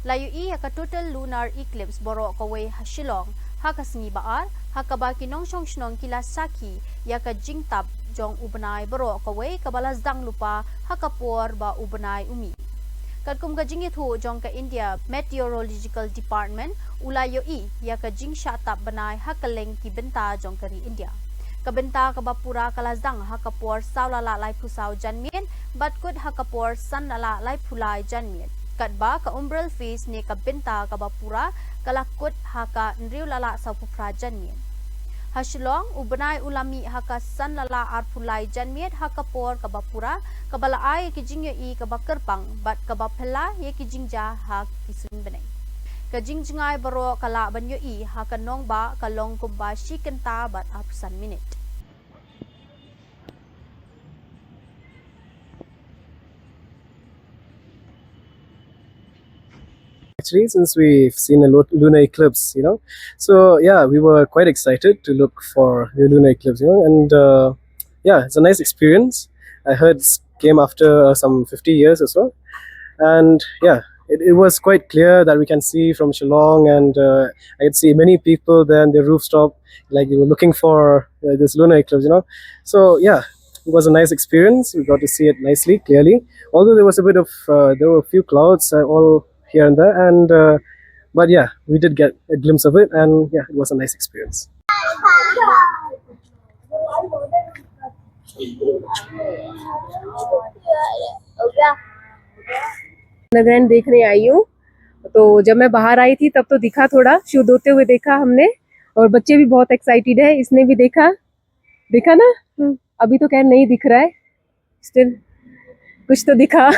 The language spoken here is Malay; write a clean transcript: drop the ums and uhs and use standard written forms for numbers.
Layu i haka total lunar eclipse borok kawai Shillong haka sengi baar haka ba kinong shong shnong kila saki yaka jingtab jong ubenai borok kawai kabala zdang lupa haka por ba ubenai umi. Kadkum ka jingit hu jong ka India Meteorological Department ulayo i yaka jing shatap benai haka leng ki benta jong kari India. Kabenta kabapura kalazdang hakapor saulala lai pusau janmien batkut hakapor sanlala lai pulai janmien. Kadba ka umbral fees ni kabenta kabapura kalakut haka nriu lala sa pupra janmien. Shillong ubenai ulami haka sanlala arpulai janmien hakapor kabapura kabalaai kijingyo i kabakerpang bat kabapela ye kijingja hak kisun benai. Kajingjingai baro kala banyo i haka nong ba kalong kumba shikenta bat apusan minute. Actually, since we've seen a lunar eclipse, so yeah, we were quite excited to look for the lunar eclipse, and yeah, it's a nice experience. I heard it came after some 50 years or so, and yeah, it was quite clear that we can see from Shillong, and I could see many people there on the rooftop, like they were looking for this lunar eclipse, So yeah, it was a nice experience. We got to see it nicely, clearly. Although there was a bit of, there were a few clouds all here and there, and but yeah, we did get a glimpse of it, and yeah, it was a nice experience. ग्रहण देखने आई हूँ। तो जब मैं बाहर आई थी तब तो दिखा, थोड़ा शुद्ध होते हुए देखा हमने, और बच्चे भी बहुत एक्साइटेड है, इसने भी देखा ना। अभी तो खैर नहीं दिख रहा है, स्टिल कुछ तो दिखा।